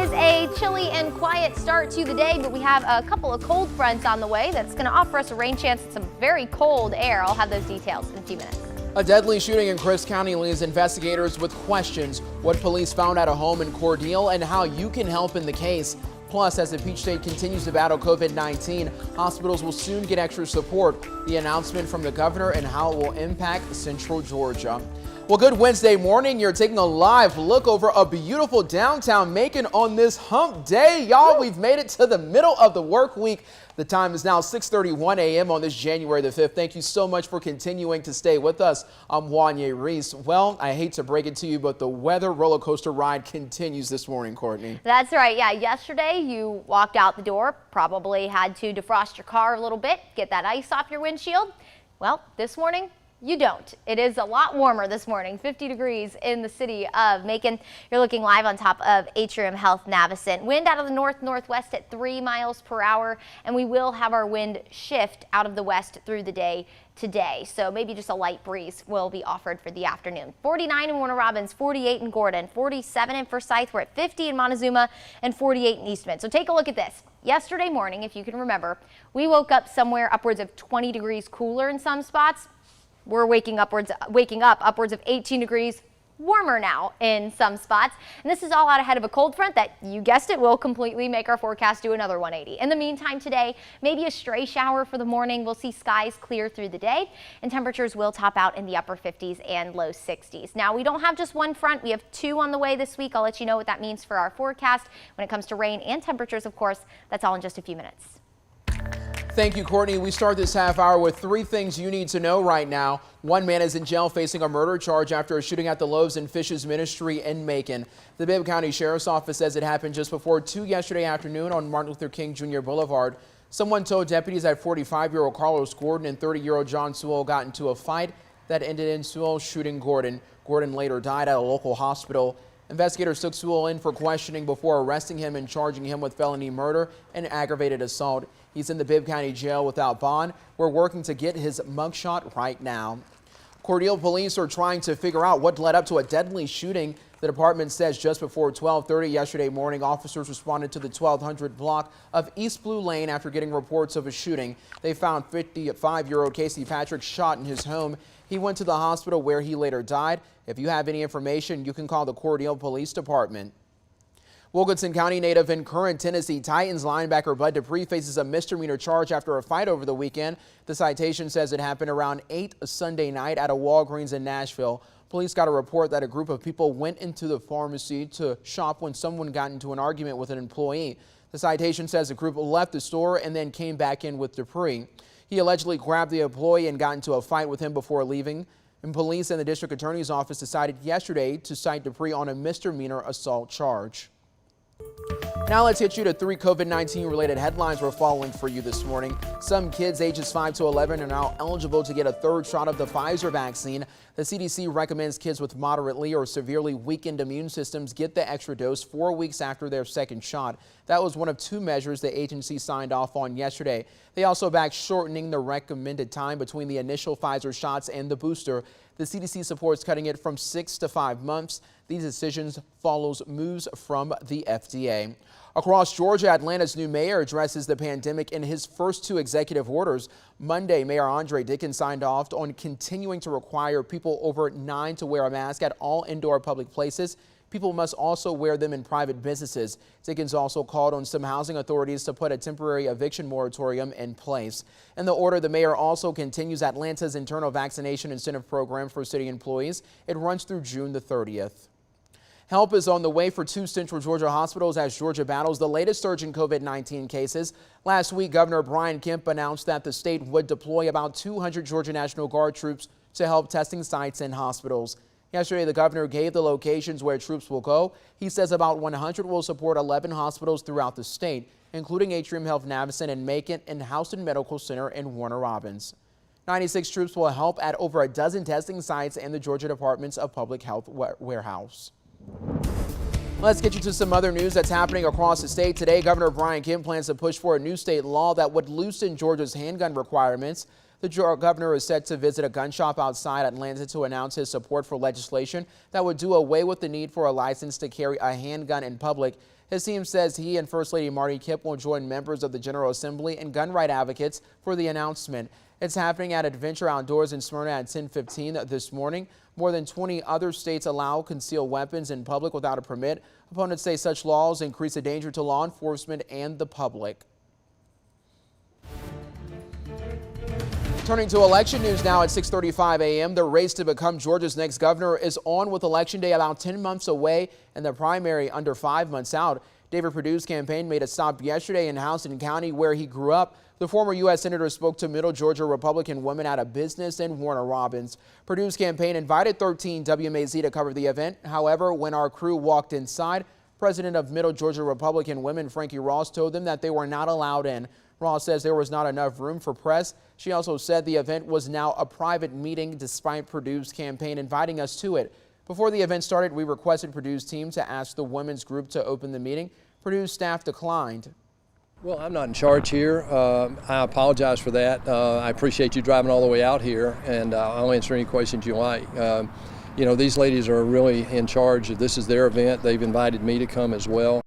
is a chilly and quiet start to the day, but we have a couple of cold fronts on the way that's going to offer us a rain chance and some very cold air. I'll have those details in a few minutes. A deadly shooting in Crisp County leaves investigators with questions. What police found at a home in Cordele and how you can help in the case. Plus, as the Peach State continues to battle COVID-19, hospitals will soon get extra support. The announcement from the governor and how it will impact Central Georgia. Well, good Wednesday morning. You're taking a live look over a beautiful downtown Macon on this hump day. Y'all, we've made it to the middle of the work week. The time is now 6:31 a.m. on this January the 5th. Thank you so much for continuing to stay with us. I'm Wanye Reese. Well, I hate to break it to you, but the weather roller coaster ride continues this morning, Courtney. That's right. Yeah, yesterday you walked out the door, probably had to defrost your car a little bit, get that ice off your windshield. Well, this morning, you don't. It is a lot warmer this morning, 50 degrees in the city of Macon. You're looking live on top of Atrium Health Navicent. Wind out of the north-northwest at 3 miles per hour, and we will have our wind shift out of the west through the day today. So maybe just a light breeze will be offered for the afternoon. 49 in Warner Robins, 48 in Gordon, 47 in Forsyth. We're at 50 in Montezuma and 48 in Eastman. So take a look at this. Yesterday morning, if you can remember, we woke up somewhere upwards of 20 degrees cooler in some spots. We're waking up upwards of 18 degrees warmer now in some spots. And this is all out ahead of a cold front that, you guessed it, will completely make our forecast do another 180. In the meantime today, maybe a stray shower for the morning. We'll see skies clear through the day and temperatures will top out in the upper 50s and low 60s. Now, we don't have just one front. We have two on the way this week. I'll let you know what that means for our forecast when it comes to rain and temperatures, of course. That's all in just a few minutes. Thank you, Courtney. We start this half hour with three things you need to know right now. One man is in jail facing a murder charge after a shooting at the Loaves and Fishes Ministry in Macon. The Bibb County Sheriff's Office says it happened just before 2 yesterday afternoon on Martin Luther King Jr. Boulevard. Someone told deputies that 45-year-old Carlos Gordon and 30-year-old John Sewell got into a fight that ended in Sewell shooting Gordon. Gordon later died at a local hospital. Investigators took Sewell in for questioning before arresting him and charging him with felony murder and aggravated assault. He's in the Bibb County Jail without bond. We're working to get his mugshot right now. Cordele police are trying to figure out what led up to a deadly shooting. The department says just before 12:30 yesterday morning, officers responded to the 1200 block of East Blue Lane after getting reports of a shooting. They found 55-year-old Casey Patrick shot in his home. He went to the hospital where he later died. If you have any information, you can call the Cordele Police Department. Wilkinson County native and current Tennessee Titans linebacker Bud Dupree faces a misdemeanor charge after a fight over the weekend. The citation says it happened around 8 Sunday night at a Walgreens in Nashville. Police got a report that a group of people went into the pharmacy to shop when someone got into an argument with an employee. The citation says the group left the store and then came back in with Dupree. He allegedly grabbed the employee and got into a fight with him before leaving. And police and the district attorney's office decided yesterday to cite Dupree on a misdemeanor assault charge. Now let's hit you to three COVID-19 related headlines we're following for you this morning. Some kids ages 5 to 11 are now eligible to get a third shot of the Pfizer vaccine. The CDC recommends kids with moderately or severely weakened immune systems get the extra dose 4 weeks after their second shot. That was one of two measures the agency signed off on yesterday. They also backed shortening the recommended time between the initial Pfizer shots and the booster. The CDC supports cutting it from 6 to 5 months. These decisions follows moves from the FDA. Across Georgia, Atlanta's new mayor addresses the pandemic in his first two executive orders. Monday, Mayor Andre Dickens signed off on continuing to require people over 9 to wear a mask at all indoor public places. People must also wear them in private businesses. Dickens also called on some housing authorities to put a temporary eviction moratorium in place. In the order, the mayor also continues Atlanta's internal vaccination incentive program for city employees. It runs through June the 30th. Help is on the way for 2 Central Georgia hospitals as Georgia battles the latest surge in COVID-19 cases. Last week, Governor Brian Kemp announced that the state would deploy about 200 Georgia National Guard troops to help testing sites and hospitals. Yesterday, the governor gave the locations where troops will go. He says about 100 will support 11 hospitals throughout the state, including Atrium Health Navicent in Macon and Houston Medical Center in Warner Robins. 96 troops will help at over a dozen testing sites and the Georgia Departments of Public Health warehouse. Let's get you to some other news that's happening across the state. Today, Governor Brian Kemp plans to push for a new state law that would loosen Georgia's handgun requirements. The governor is set to visit a gun shop outside Atlanta to announce his support for legislation that would do away with the need for a license to carry a handgun in public. His team says he and First Lady Marty Kipp will join members of the General Assembly and gun right advocates for the announcement. It's happening at Adventure Outdoors in Smyrna at 10:15 this morning. More than 20 other states allow concealed weapons in public without a permit. Opponents say such laws increase the danger to law enforcement and the public. Turning to election news now at 6:35 a.m. The race to become Georgia's next governor is on, with Election Day about 10 months away and the primary under 5 months out. David Perdue's campaign made a stop yesterday in Houston County, where he grew up. The former U.S. Senator spoke to Middle Georgia Republican women at a business in Warner Robins. Perdue's campaign invited 13 WMAZ to cover the event. However, when our crew walked inside, President of Middle Georgia Republican Women Frankie Ross told them that they were not allowed in. Ross says there was not enough room for press. She also said the event was now a private meeting, despite Perdue's campaign inviting us to it. Before the event started, we requested Perdue's team to ask the women's group to open the meeting. Perdue's staff declined. Well, I'm not in charge here. I apologize for that. I appreciate you driving all the way out here, and I'll answer any questions you like. You know, these ladies are really in charge. This is their event. They've invited me to come as well.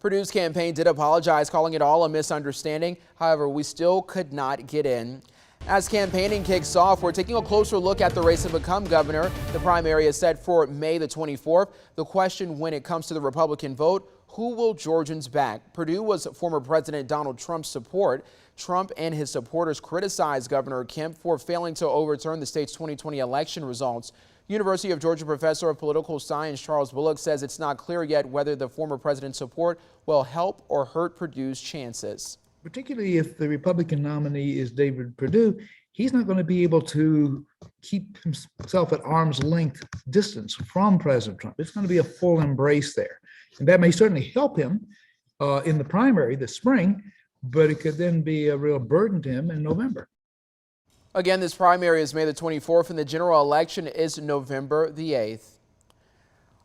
Perdue's campaign did apologize, calling it all a misunderstanding. However, we still could not get in. As campaigning kicks off, we're taking a closer look at the race to become governor. The primary is set for May the 24th. The question when it comes to the Republican vote: who will Georgians back? Perdue was former President Donald Trump's support. Trump and his supporters criticized Governor Kemp for failing to overturn the state's 2020 election results. University of Georgia professor of political science Charles Bullock says it's not clear yet whether the former president's support will help or hurt Perdue's chances. Particularly if the Republican nominee is David Perdue, he's not going to be able to keep himself at arm's length distance from President Trump. It's going to be a full embrace there. And that may certainly help him in the primary this spring, but it could then be a real burden to him in November. Again, this primary is May the 24th and the general election is November the 8th.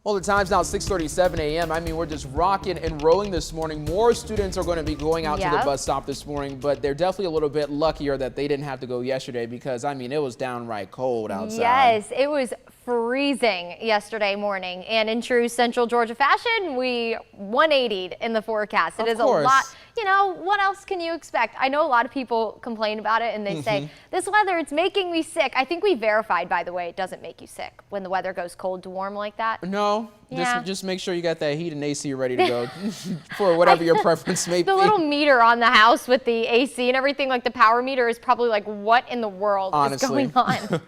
Well, the time's now 6:37 a.m. I mean, we're just rocking and rolling this morning. More students are going to be going out to the bus stop this morning, but they're definitely a little bit luckier that they didn't have to go yesterday, because, I mean, it was downright cold outside. Yes, it was freezing yesterday morning, and in true Central Georgia fashion, we 180'd in the forecast. It is a lot. You know, what else can you expect? I know a lot of people complain about it and they say, this weather, it's making me sick. I think we verified, by the way, it doesn't make you sick when the weather goes cold to warm like that. No, just make sure you got that heat and AC ready to go for whatever your preference may be. The little meter on the house with the AC and everything, like the power meter, is probably like, what in the world is going on?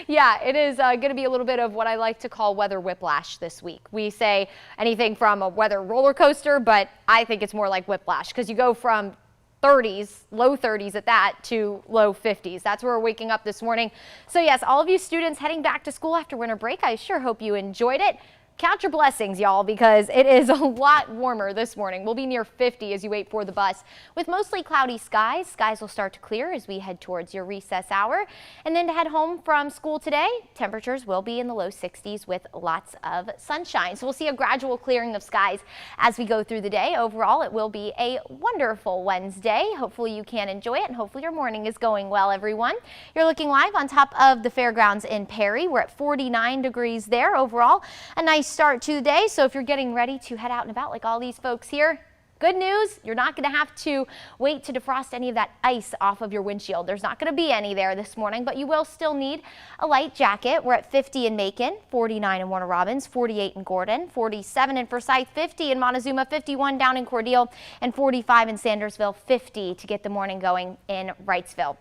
Yeah, it is going to be a little bit of what I like to call weather whiplash this week. We say anything from a weather roller coaster, but I think it's more like whiplash, because you go from 30s, low 30s at that, to low 50s. That's where we're waking up this morning. So yes, all of you students heading back to school after winter break, I sure hope you enjoyed it. Count your blessings, y'all, because it is a lot warmer this morning. We'll be near 50 as you wait for the bus. With mostly cloudy skies, skies will start to clear as we head towards your recess hour. And then to head home from school today, temperatures will be in the low 60s with lots of sunshine. So we'll see a gradual clearing of skies as we go through the day. Overall, it will be a wonderful Wednesday. Hopefully you can enjoy it, and hopefully your morning is going well, everyone. You're looking live on top of the fairgrounds in Perry. We're at 49 degrees there overall. A nice start to the day. So if you're getting ready to head out and about like all these folks here, good news, you're not going to have to wait to defrost any of that ice off of your windshield. There's not going to be any there this morning, but you will still need a light jacket. We're at 50 in Macon, 49 in Warner Robins, 48 in Gordon, 47 in Forsyth, 50 in Montezuma, 51 down in Cordele, and 45 in Sandersville, 50 to get the morning going in Wrightsville.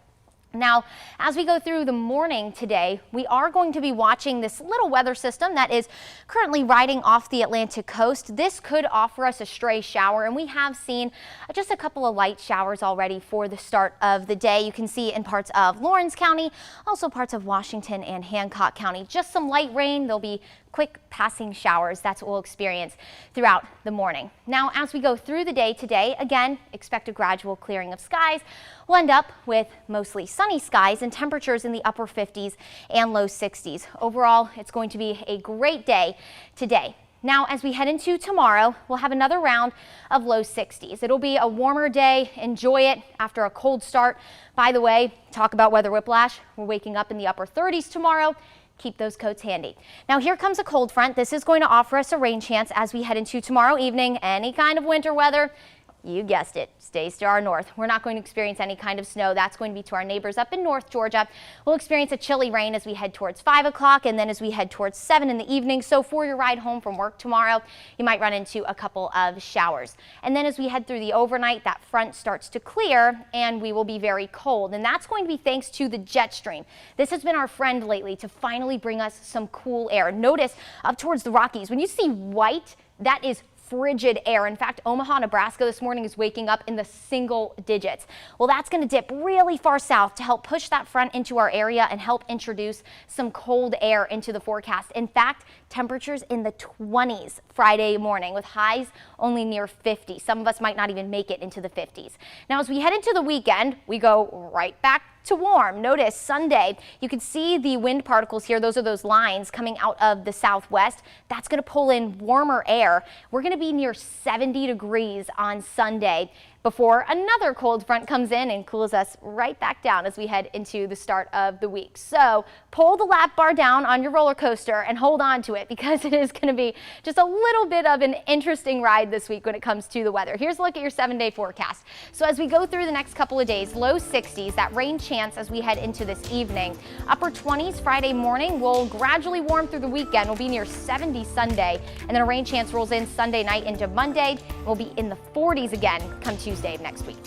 Now, as we go through the morning today, we are going to be watching this little weather system that is currently riding off the Atlantic coast. This could offer us a stray shower, and we have seen just a couple of light showers already for the start of the day. You can see in parts of Lawrence County, also parts of Washington and Hancock County, just some light rain. There'll be quick passing showers. That's what we'll experience throughout the morning. Now, as we go through the day today, again, expect a gradual clearing of skies. We'll end up with mostly sunny skies and temperatures in the upper 50s and low 60s. Overall, it's going to be a great day today. Now, as we head into tomorrow, we'll have another round of low 60s. It'll be a warmer day. Enjoy it after a cold start. By the way, talk about weather whiplash. We're waking up in the upper 30s tomorrow. Keep those coats handy. Now here comes a cold front. This is going to offer us a rain chance as we head into tomorrow evening. Any kind of winter weather, you guessed it, stays to our north. We're not going to experience any kind of snow. That's going to be to our neighbors up in North Georgia. We'll experience a chilly rain as we head towards 5 o'clock and then as we head towards 7 in the evening. So for your ride home from work tomorrow, you might run into a couple of showers. And then as we head through the overnight, that front starts to clear and we will be very cold. And that's going to be thanks to the jet stream. This has been our friend lately to finally bring us some cool air. Notice up towards the Rockies, when you see white, that is frigid air. In fact, Omaha, Nebraska this morning is waking up in the single digits. Well, that's going to dip really far south to help push that front into our area and help introduce some cold air into the forecast. In fact, temperatures in the 20s Friday morning with highs only near 50. Some of us might not even make it into the 50s. Now, as we head into the weekend, we go right back to warm. Notice Sunday, you can see the wind particles here. Those are those lines coming out of the southwest. That's going to pull in warmer air. We're going to be near 70 degrees on Sunday before another cold front comes in and cools us right back down as we head into the start of the week. So pull the lap bar down on your roller coaster and hold on to it because it is going to be just a little bit of an interesting ride this week when it comes to the weather. Here's a look at your 7-day forecast. So as we go through the next couple of days, low 60s, that rain chance as we head into this evening. Upper 20s Friday morning will gradually warm through the weekend. We'll be near 70 Sunday, and then a rain chance rolls in Sunday night into Monday. We'll be in the 40s again come Tuesday of next week.